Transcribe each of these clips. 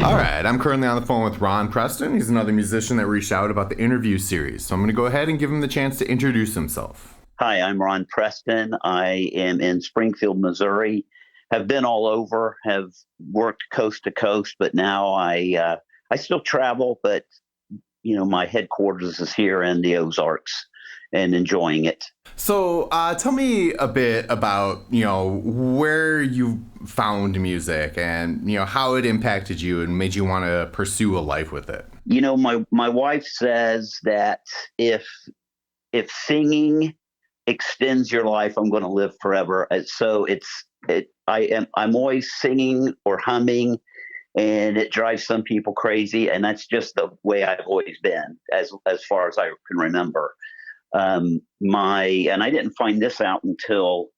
All right, I'm currently on the phone with Ron Preston. He's another musician that reached out about the interview series. So I'm going to go ahead and give him the chance to introduce himself. Hi, I'm Ron Preston. I am in Springfield, Missouri. Have been all over, have worked coast to coast, but now I still travel, but my headquarters is here in the Ozarks and enjoying it. So tell me a bit about, where you found music and, how it impacted you and made you want to pursue a life with it. My wife says that if singing extends your life, I'm going to live forever. And so I'm always singing or humming, and it drives some people crazy. And that's just the way I've always been as far as I can remember. And I didn't find this out until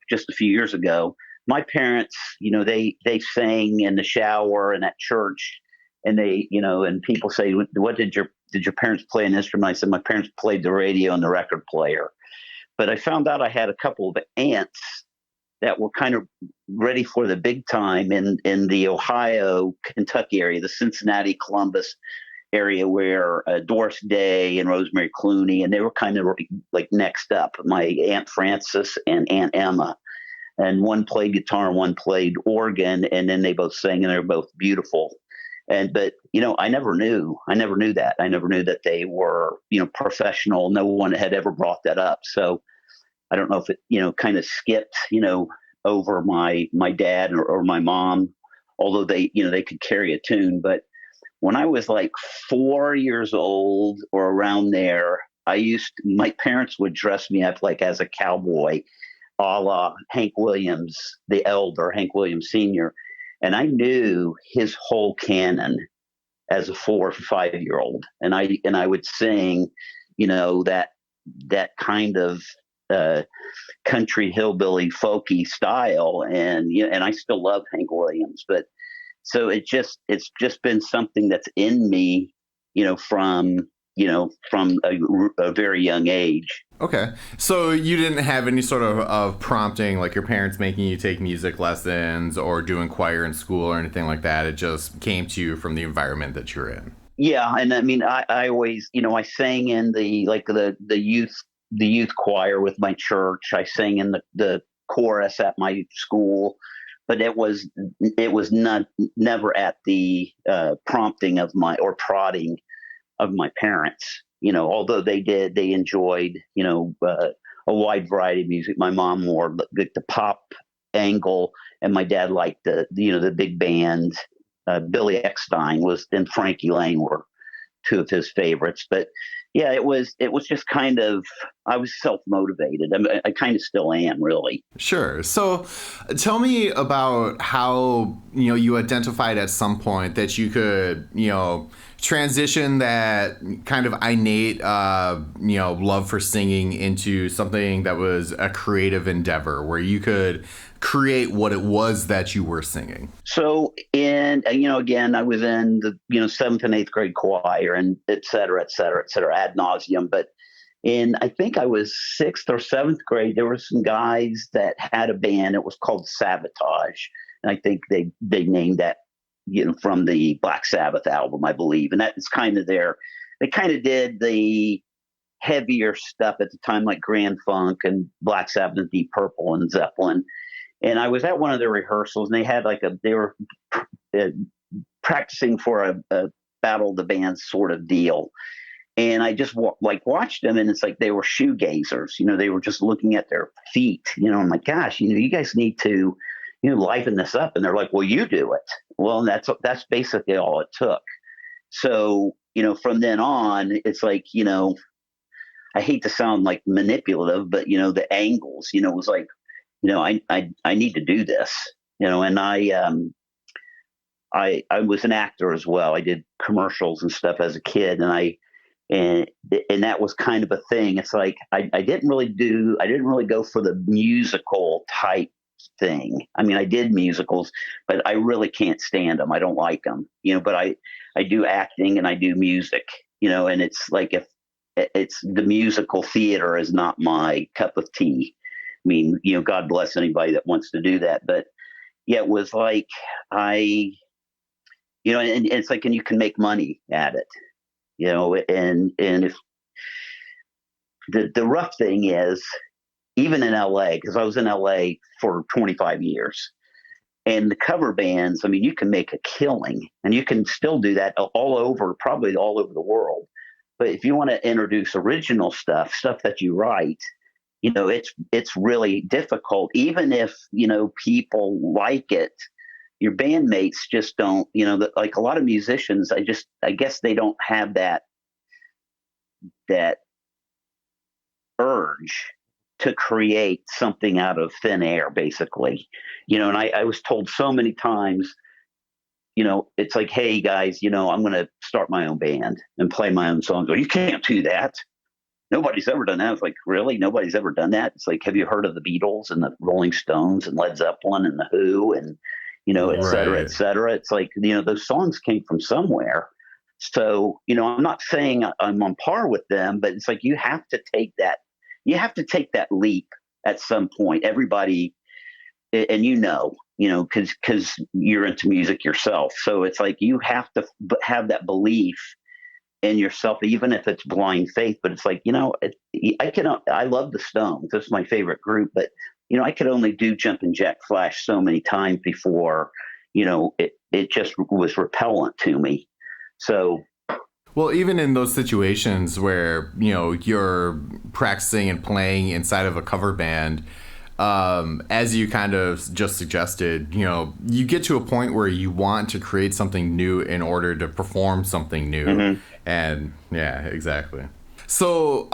just a few years ago. My parents, they sang in the shower and at church, and and people say, "What did your parents play an instrument?" I said, "My parents played the radio and the record player." But I found out I had a couple of aunts that were kind of ready for the big time in the Ohio, Kentucky area, the Cincinnati, Columbus area, where Doris Day and Rosemary Clooney, and they were kind of like next up. My Aunt Frances and Aunt Emma, and one played guitar and one played organ, and then they both sang, and they're both beautiful. But I never knew that. I never knew that they were professional. No one had ever brought that up. So I don't know if it kind of skipped over my dad or my mom, although they could carry a tune. But when I was like 4 years old or around there, my parents would dress me up like as a cowboy, a la Hank Williams, the elder, Hank Williams Sr. And I knew his whole canon as a 4 or 5 year old. And I would sing, that kind of country hillbilly folky style. And I still love Hank Williams, but so it's just been something that's in me, from a very young age. Okay. So you didn't have any sort of prompting, like your parents making you take music lessons or doing choir in school or anything like that. It just came to you from the environment that you're in. Yeah. And I mean, I always, I sang in the youth choir with my church. I sang in the chorus at my school. But it was never at the prompting of prodding of my parents. Although they enjoyed a wide variety of music. My mom more the pop angle, and my dad liked the big band. Billy Eckstine and Frankie Lane were two of his favorites. But yeah, it was just kind of, I was self-motivated. I kind of still am, really. Sure. So tell me about how, you identified at some point that you could, transition that kind of innate, love for singing into something that was a creative endeavor where you could create what it was that you were singing. So again, I was in the, 7th and 8th grade choir and et cetera, ad nauseum. But I think I was 6th or 7th grade, there were some guys that had a band. It was called Sabotage. And I think they named that, from the Black Sabbath album, I believe. And that is kind of they kind of did the heavier stuff at the time, like Grand Funk and Black Sabbath and Deep Purple and Zeppelin. And I was at one of their rehearsals, and they had they were practicing for a Battle of the Bands sort of deal. And I just watched them, and it's like they were shoegazers. They were just looking at their feet. I'm like, gosh, you guys need to, liven this up. And they're like, well, you do it. Well, that's basically all it took. So, from then on, it's like, I hate to sound like manipulative, but the angles, was like, I need to do this, and I was an actor as well. I did commercials and stuff as a kid, and that was kind of a thing. It's like I didn't really go for the musical type thing. I mean, I did musicals, but I really can't stand them. I don't like them, but I do acting and I do music, and it's like, if it's the musical theater is not my cup of tea. I mean, God bless anybody that wants to do that. But yeah, it was like and it's like, and you can make money at it, and if the rough thing is, even in LA, because I was in LA for 25 years, and the cover bands, I mean, you can make a killing, and you can still do that all over, probably all over the world. But if you want to introduce original stuff that you write, it's really difficult. Even if people like it, your bandmates just don't. Like a lot of musicians, I guess they don't have that urge to create something out of thin air, basically. And I was told so many times, it's like, hey guys, I'm going to start my own band and play my own songs. Well, you can't do that. Nobody's ever done that. It's like, really? Nobody's ever done that? It's like, have you heard of the Beatles and the Rolling Stones and Led Zeppelin and the Who and, et cetera, et Right. cetera? It's like, those songs came from somewhere. So, I'm not saying I'm on par with them, but it's like, you have to take that leap at some point. Everybody, and because you're into music yourself. So it's like, you have to have that belief in yourself, even if it's blind faith. But it's like, I love the Stones. That's my favorite group. But, I could only do Jumpin' Jack Flash so many times before, it just was repellent to me. So, Well, even in those situations where, you're practicing and playing inside of a cover band, as you kind of just suggested, you get to a point where you want to create something new in order to perform something new. mhm. And yeah, exactly. So,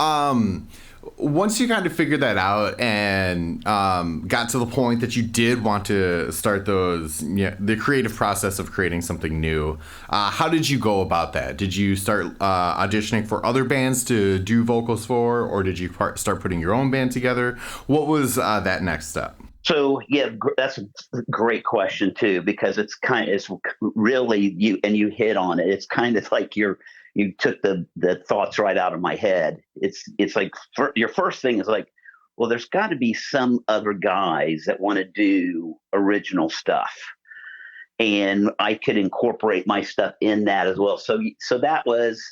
once you kind of figured that out and got to the point that you did want to start the creative process of creating something new, how did you go about that? Did you start auditioning for other bands to do vocals for, or did you start putting your own band together? What was that next step? So yeah, that's a great question too, because it's really you hit on it. It's kind of like you took the thoughts right out of my head. It's like, your first thing is like, well, there's got to be some other guys that want to do original stuff, and I could incorporate my stuff in that as well. So that was,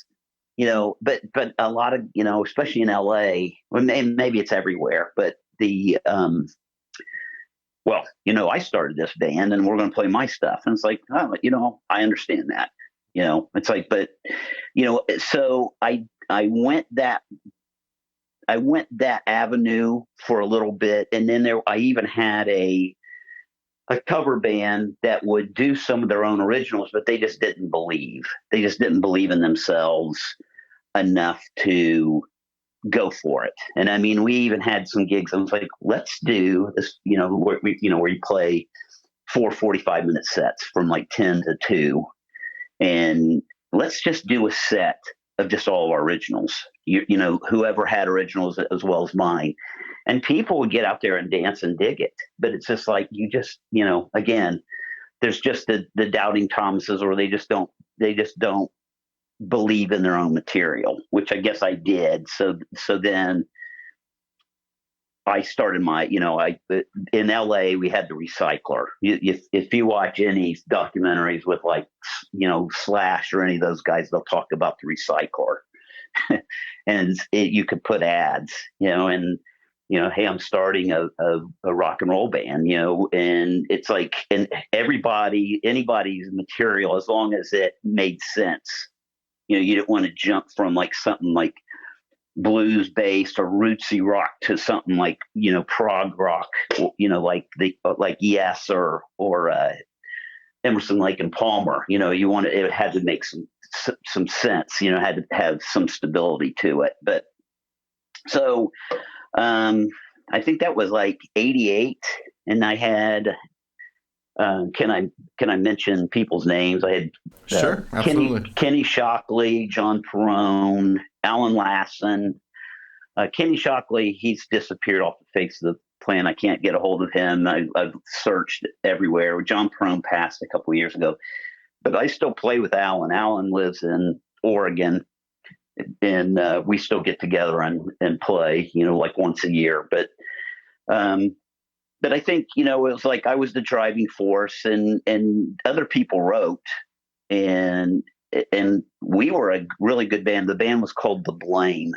but a lot of, especially in LA, well, maybe it's everywhere, but well, I started this band and we're going to play my stuff. And it's like, oh, I understand that. It's like, but, so I went that avenue for a little bit. And then I even had a cover band that would do some of their own originals, but they just didn't believe. They just didn't believe in themselves enough to go for it. And I mean, we even had some gigs. I was like, let's do this, where you play 4 45-minute sets from like 10 to 2. And let's just do a set of just all of our originals, whoever had originals as well as mine. And people would get out there and dance and dig it. But it's just like, again, there's just the doubting Thomases, or they just don't believe in their own material, which I guess I did. So then I started in LA, we had the Recycler. If you watch any documentaries with like, Slash or any of those guys, they'll talk about the Recycler. And you could put ads, and, hey, I'm starting a rock and roll band, and it's like, and anybody's material, as long as it made sense. You didn't want to jump from like something like blues based or rootsy rock to something like, prog rock, like Yes or Emerson, Lake and Palmer. It had to make some sense. Had to have some stability to it. But so I think that was like 88, and I had. Can I mention people's names? I had Sure, absolutely. Kenny Shockley, John Perone, Alan Lassen. Kenny Shockley, he's disappeared off the face of the planet. I can't get a hold of him. I've searched everywhere. John Perone passed a couple of years ago, but I still play with Alan. Alan lives in Oregon, and we still get together and play, like once a year. But I think, it was like I was the driving force, and other people wrote, and we were a really good band. The band was called The Blame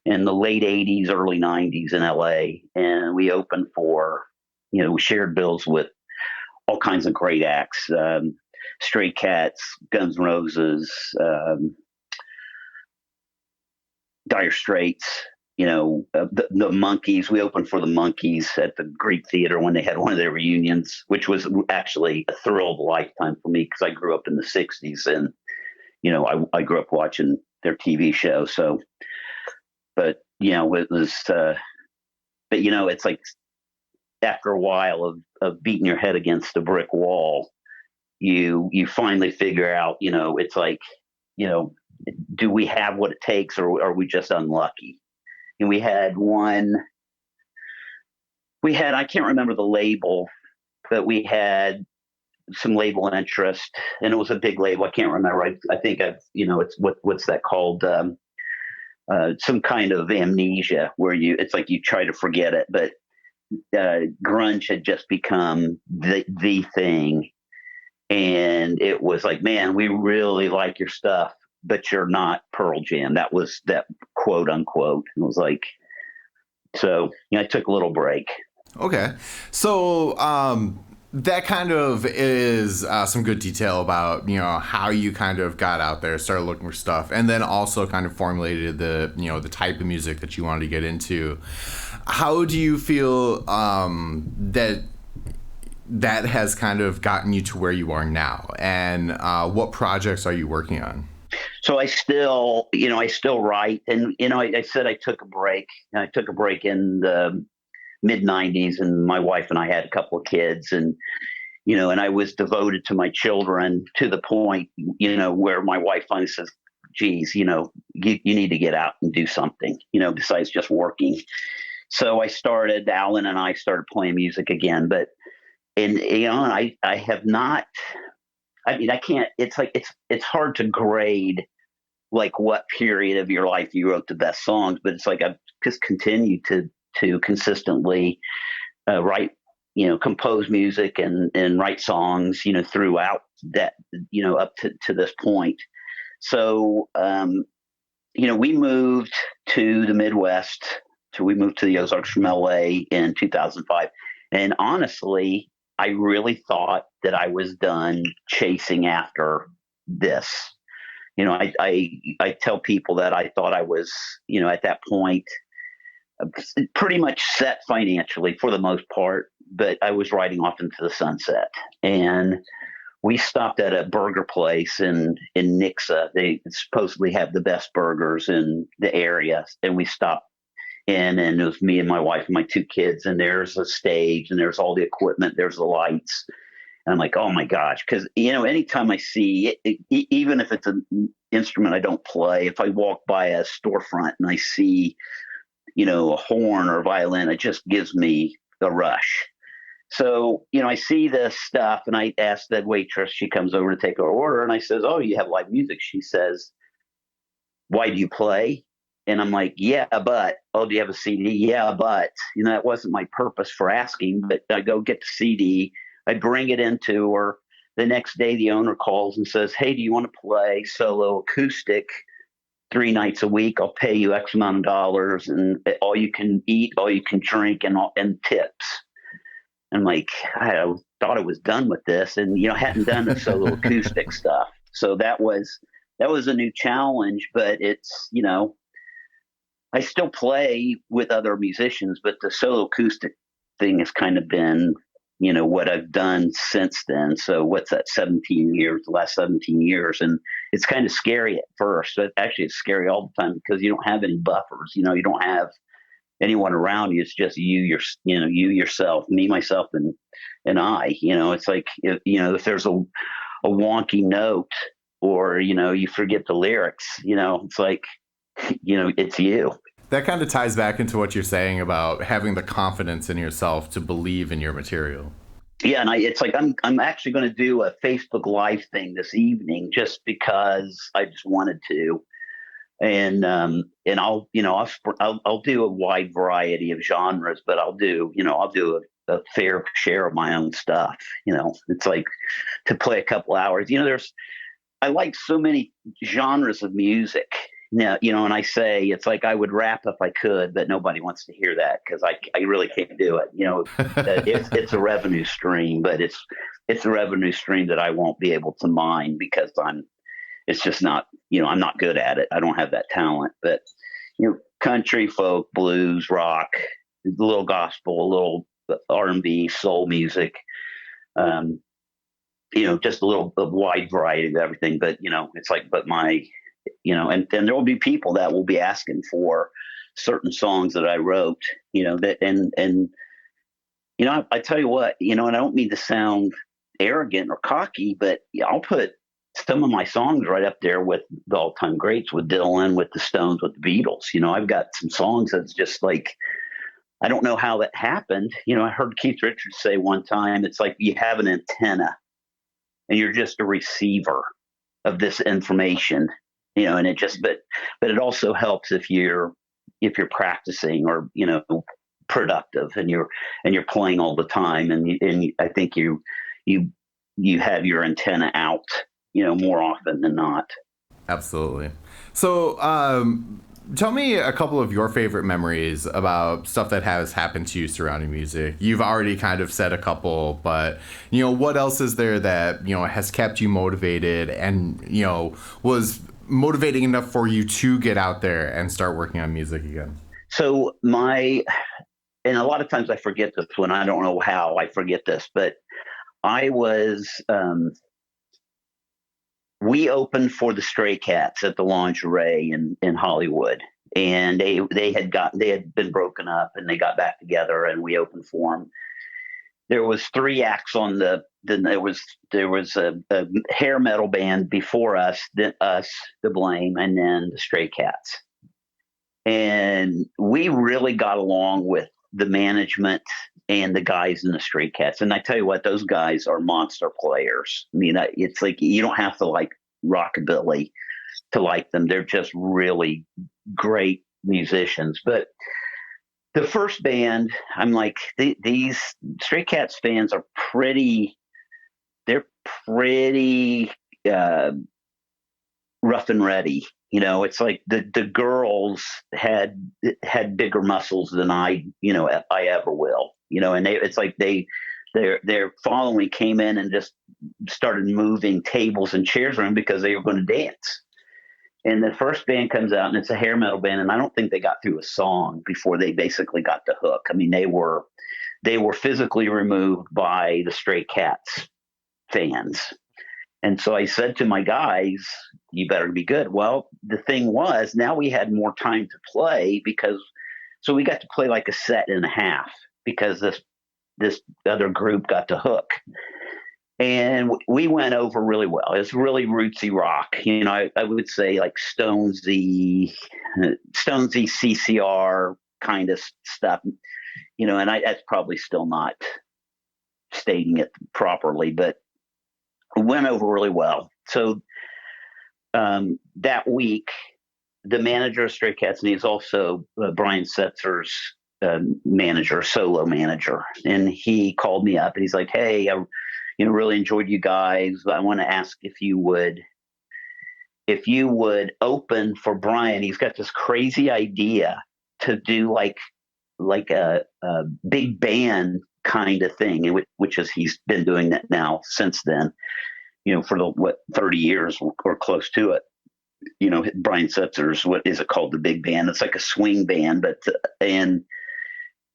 in the late '80s, early '90s in LA, and we opened for, we shared bills with all kinds of great acts, Stray Cats, Guns N' Roses, Dire Straits, the Monkees. We opened for the Monkees at the Greek Theater when they had one of their reunions, which was actually a thrill of a lifetime for me because I grew up in the '60s, and I grew up watching their TV show. So, but it was, it's like after a while of beating your head against a brick wall, you finally figure out, it's like, do we have what it takes, or are we just unlucky? And I can't remember the label, but we had some label interest, and it was a big label. I can't remember. I think it's what's that called? Some kind of amnesia where it's like you try to forget it, but grunge had just become the thing. And it was like, man, we really like your stuff, but you're not Pearl Jam. That was that quote unquote. It was like, so I took a little break. Okay. So that kind of is some good detail about, how you kind of got out there, started looking for stuff, and then also kind of formulated the type of music that you wanted to get into. How do you feel that has kind of gotten you to where you are now, and what projects are you working on? So I still write, and I said I took a break. I took a break in the mid '90s, and my wife and I had a couple of kids, and and I was devoted to my children to the point, where my wife finally says, "Geez, you need to get out and do something, besides just working." So Alan and I started playing music again, but. And I have not. I mean, I can't. It's like it's hard to grade like what period of your life you wrote the best songs, but it's like I've just continued to consistently write, compose music and write songs, throughout that, up to this point. So, we moved to the Midwest. So we moved to the Ozarks from LA in 2005, and honestly, I really thought that I was done chasing after this. I tell people that I thought I was, at that point, pretty much set financially for the most part, but I was riding off into the sunset. And we stopped at a burger place in Nixa. They supposedly have the best burgers in the area, and we stopped in, and it was me and my wife and my two kids, and there's a stage and there's all the equipment, there's the lights, and I'm like, oh my gosh, because anytime I see it, even if it's an instrument I don't play, if I walk by a storefront and I see a horn or a violin, it just gives me a rush. So I see this stuff, and I ask that waitress, she comes over to take our order, and I says, oh, you have live music? She says, why do you play? And I'm like, yeah, but, oh, do you have a CD? Yeah, but, that wasn't my purpose for asking, but I go get the CD. I bring it into her. The next day, the owner calls and says, hey, do you want to play solo acoustic 3 nights a week? I'll pay you X amount of dollars, and all you can eat, all you can drink, and tips. I'm like, I thought I was done with this, and, hadn't done the solo acoustic stuff. So that was a new challenge, but it's, I still play with other musicians, but the solo acoustic thing has kind of been, what I've done since then. So what's that, 17 years, the last 17 years. And it's kind of scary at first. But actually, it's scary all the time because you don't have any buffers. You don't have anyone around you. It's just you yourself, me, myself, and I. It's like, if there's a wonky note, or, you forget the lyrics, it's like, it's you. That kind of ties back into what you're saying about having the confidence in yourself to believe in your material. Yeah, and it's like I'm actually going to do a Facebook Live thing this evening just because I just wanted to, and I'll do a wide variety of genres, but I'll do a fair share of my own stuff. It's like to play a couple hours. I like so many genres of music now, and I say it's like I would rap if I could, but nobody wants to hear that because I really can't do it. It's a revenue stream, but it's a revenue stream that I won't be able to mine because it's just not, I'm not good at it. I don't have that talent. But country, folk, blues, rock, a little gospel, a little R&B, soul music. Um, just a wide variety of everything. But it's like, but my, and then there will be people that will be asking for certain songs that I wrote, that and I tell you what, and I don't mean to sound arrogant or cocky, but I'll put some of my songs right up there with the all-time greats, with Dylan, with the Stones, with the Beatles. I've got some songs that's just like, I don't know how that happened. I heard Keith Richards say one time, it's like you have an antenna and you're just a receiver of this information, and it just, but it also helps if you're practicing or, productive and you're playing all the time. And I think you have your antenna out, more often than not. Absolutely. So, tell me a couple of your favorite memories about stuff that has happened to you surrounding music. You've already kind of said a couple, but, what else is there that, has kept you motivated and, was motivating enough for you to get out there and start working on music again? So and a lot of times I forget this one. I don't know how I forget this, but we opened for the Stray Cats at the Lingerie in Hollywood, and they had been broken up and they got back together, and we opened for them. There was 3 acts on then there was a hair metal band before us, then us, The Blame, and then the Stray Cats. And we really got along with the management and the guys in the Stray Cats. And I tell you what, those guys are monster players. I mean, it's like you don't have to like rockabilly to like them. They're just really great musicians. But the first band, I'm like, these Stray Cats fans are they're pretty rough and ready. It's like the girls had bigger muscles than I ever will. And it's like their following came in and just started moving tables and chairs around because they were going to dance. And the first band comes out and it's a hair metal band, and I don't think they got through a song before they basically got the hook. I mean, they were physically removed by the Stray Cats fans. And so I said to my guys, you better be good. Well, the thing was, now we had more time to play so we got to play like a set and a half because this other group got the hook. And we went over really well. It's really rootsy rock. I would say like Stonesy CCR kind of stuff, and that's probably still not stating it properly, but went over really well. So that week, the manager of Stray Cats, and he's also Brian Setzer's solo manager, and he called me up and he's like, "Hey, I really enjoyed you guys. I want to ask if you would open for Brian. He's got this crazy idea to do like a big band kind of thing, which is he's been doing that now since then, for 30 years or close to it. Brian Setzer's, what is it called? The big band. It's like a swing band, but and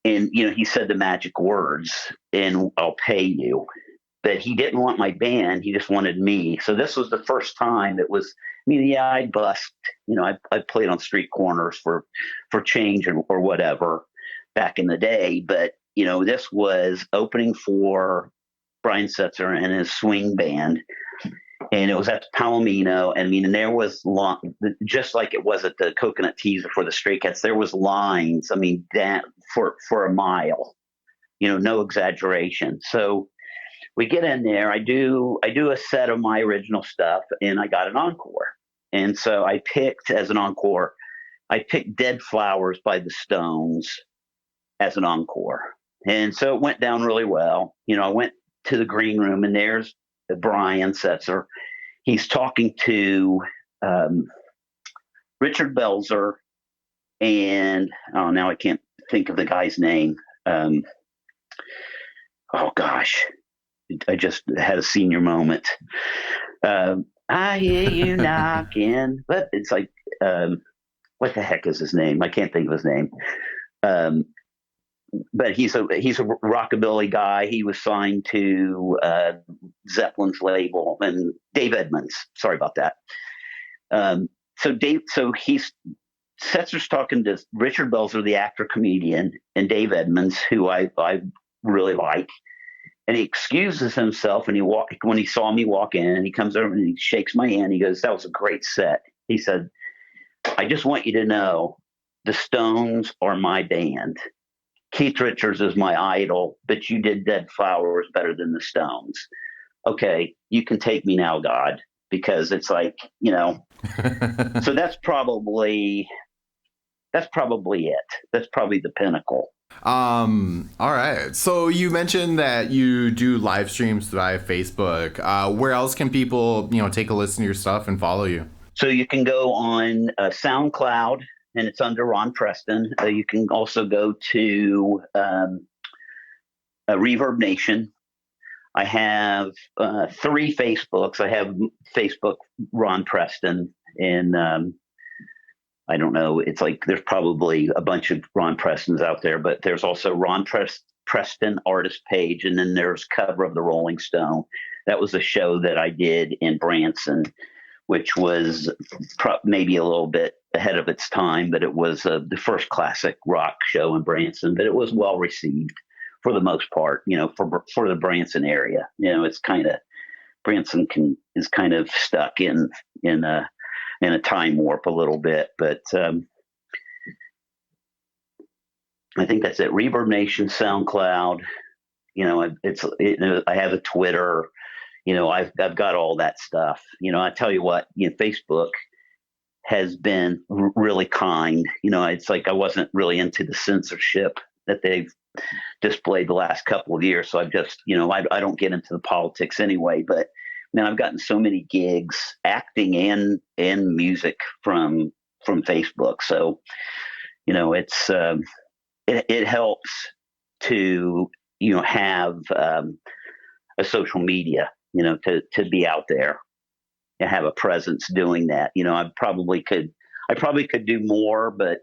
he said the magic words, and I'll pay you. But he didn't want my band. He just wanted me. So this was the first time it was, I'd bust, I played on street corners for change or whatever back in the day. But, this was opening for Brian Setzer and his swing band. And it was at the Palomino. And there was just like it was at the Coconut Teaser for the Stray Cats, there was lines, that for a mile, no exaggeration. So we get in there, I do a set of my original stuff, and I got an encore. And so I picked as an encore, Dead Flowers by the Stones as an encore. And so it went down really well. I went to the green room, and there's Brian Setzer. he's talking to um, Richard Belzer and now I can't think of the guy's name. Um, oh gosh, I just had a senior moment. I hear you knocking, but it's like, what the heck is his name? I can't think of his name. Um, but he's a rockabilly guy. He was signed to Zeppelin's label, and Dave Edmunds. Sorry about that. So he's Setzer's talking to Richard Belzer, the actor comedian, and Dave Edmunds, who I really like. And he excuses himself, and when he saw me walk in, and he comes over and he shakes my hand. He goes, "That was a great set." He said, "I just want you to know, the Stones are my band. Keith Richards is my idol, but you did Dead Flowers better than the Stones. Okay, you can take me now, God, because it's like, you know." So that's probably it. That's probably the pinnacle. All right. So you mentioned that you do live streams via Facebook. Where else can people, take a listen to your stuff and follow you? So you can go on SoundCloud, and it's under Ron Preston. You can also go to Reverb Nation. I have 3 Facebooks. I have Facebook Ron Preston, and I don't know. It's like there's probably a bunch of Ron Prestons out there, but there's also Preston artist page, and then there's Cover of the Rolling Stone. That was a show that I did in Branson, which was maybe a little bit ahead of its time, but it was the first classic rock show in Branson. But it was well received for the most part, for the Branson area. It's kind of Branson is kind of stuck in a time warp a little bit, but I think that's it. Reverb Nation, SoundCloud. I have a Twitter. I've got all that stuff. I tell you what, Facebook has been really kind. It's like I wasn't really into the censorship that they've displayed the last couple of years. So I've just, I don't get into the politics anyway, but man, I've gotten so many gigs, acting and music from Facebook. So, it's it helps to have a social media, to be out there and have a presence doing that. I probably could do more, but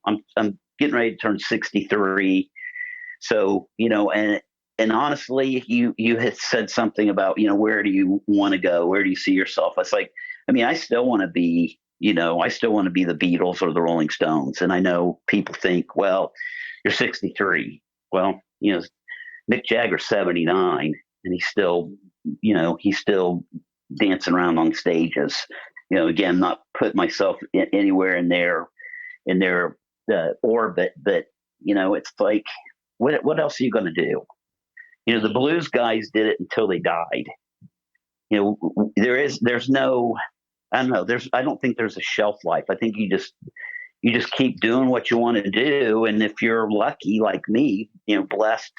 I'm getting ready to turn 63. So, and honestly, you had said something about, where do you want to go? Where do you see yourself? It's like, I still want to be, the Beatles or the Rolling Stones. And I know people think, well, you're 63. Well, Mick Jagger's 79, and he's still dancing around on stages. Again, not put myself anywhere in their orbit, but it's like, what else are you going to do? The blues guys did it until they died. There's no, I don't know. I don't think there's a shelf life. I think you just keep doing what you want to do. And if you're lucky, like me, blessed,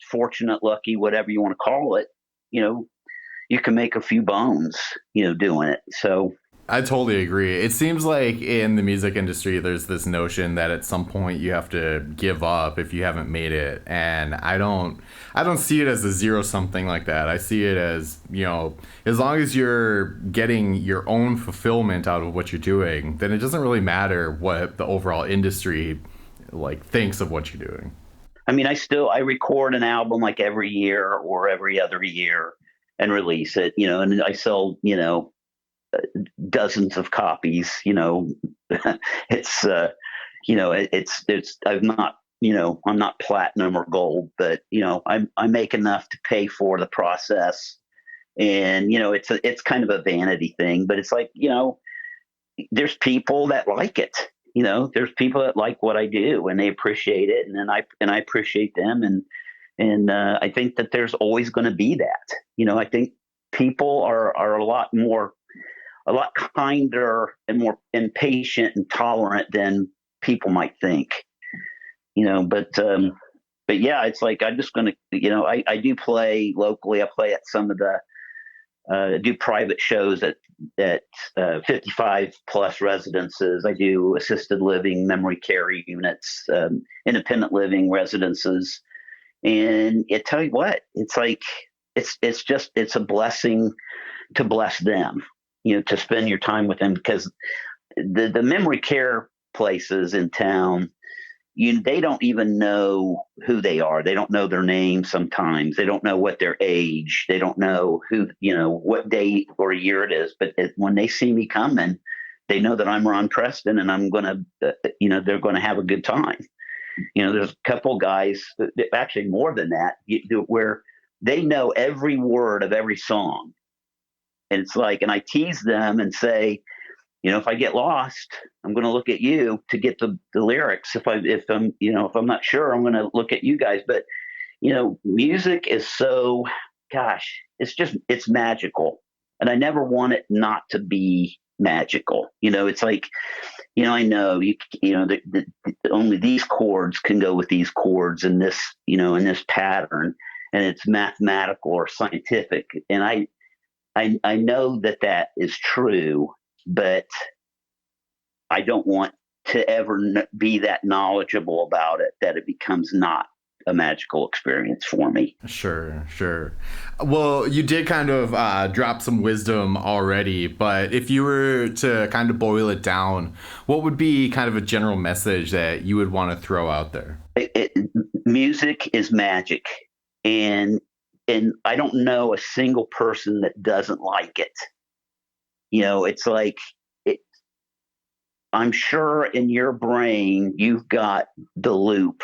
fortunate, lucky, whatever you want to call it, you can make a few bones, doing it. So I totally agree. It seems like in the music industry, there's this notion that at some point you have to give up if you haven't made it. And I don't see it as a zero something like that. I see it as, as long as you're getting your own fulfillment out of what you're doing, then it doesn't really matter what the overall industry thinks of what you're doing. I record an album like every year or every other year and release it, and I sell, dozens of copies. It's I'm not platinum or gold, but I make enough to pay for the process, and it's kind of a vanity thing, but it's like, there's people that like it. There's people that like what I do and they appreciate it, and then I appreciate them, and I think that there's always going to be that. I think people are a lot kinder and more impatient and tolerant than people might think. But yeah, it's like I'm just going to, I do play locally. I play at some of the do private shows at 55 plus residences. I do assisted living, memory care units, independent living residences. And I tell you what, it's like it's a blessing to bless them, to spend your time with them, because the memory care places in town, they don't even know who they are. They don't know their name sometimes. They don't know what their age. They don't know what day or year it is. But when they see me coming, they know that I'm Ron Preston, and I'm going to, they're going to have a good time. There's a couple guys, actually more than that, where they know every word of every song. And it's like, and I tease them and say, if I get lost, I'm going to look at you to get the lyrics. If I'm not sure, I'm going to look at you guys. But, music is so, gosh, it's magical. And I never want it not to be magical. It's like, I know only these chords can go with these chords in this, in this pattern, and it's mathematical or scientific. And I know that is true, but I don't want to ever be that knowledgeable about it that it becomes not a magical experience for me. Sure, sure. Well, you did kind of drop some wisdom already, but if you were to kind of boil it down, what would be kind of a general message that you would want to throw out there? Music is magic, and I don't know a single person that doesn't like it. It's like, I'm sure in your brain you've got the loop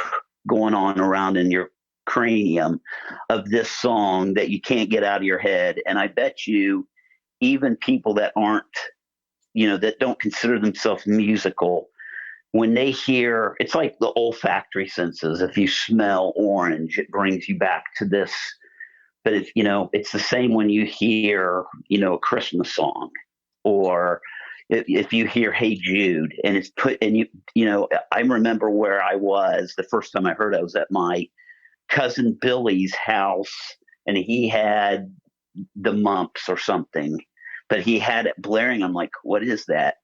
going on around in your cranium of this song that you can't get out of your head. And I bet you even people that aren't, that don't consider themselves musical, when they hear, it's like the olfactory senses. If you smell orange, it brings you back to this. But it's the same when you hear, a Christmas song, or if you hear "Hey Jude" and it's I remember where I was the first time I heard it. I was at my cousin Billy's house, and he had the mumps or something, but he had it blaring. I'm like, what is that?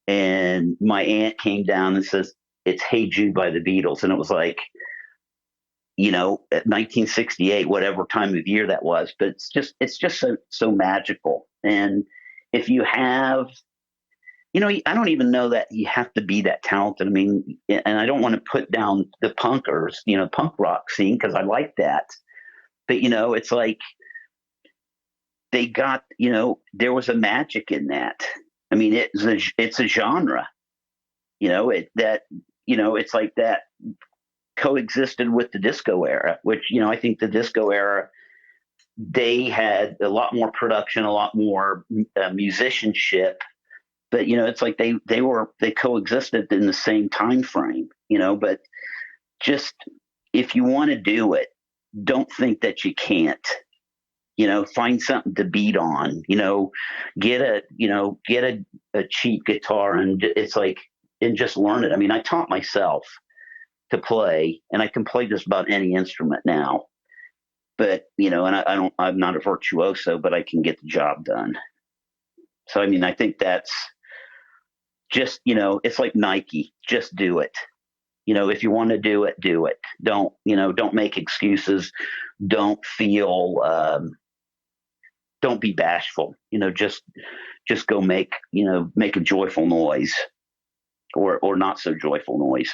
And my aunt came down and says, it's "Hey Jude" by the Beatles. And it was like, at 1968, whatever time of year that was. But it's just so magical. And if you have, I don't even know that you have to be that talented. I mean, and I don't want to put down the punkers, punk rock scene, because I like that. But, it's like they got, there was a magic in that. I mean, it's a genre, it's like that coexisted with the disco era, which, I think the disco era, they had a lot more production, a lot more musicianship. But it's like they coexisted in the same time frame, but just, if you want to do it, don't think that you can't. Find something to beat on. Get a cheap guitar, and it's like, and just learn it. I mean, I taught myself to play, and I can play just about any instrument now. But and I'm not a virtuoso, but I can get the job done. So I mean, I think that's just, it's like Nike. Just do it. If you want to do it, do it. Don't make excuses. Don't feel, don't be bashful. Just go make a joyful noise, or not so joyful noise.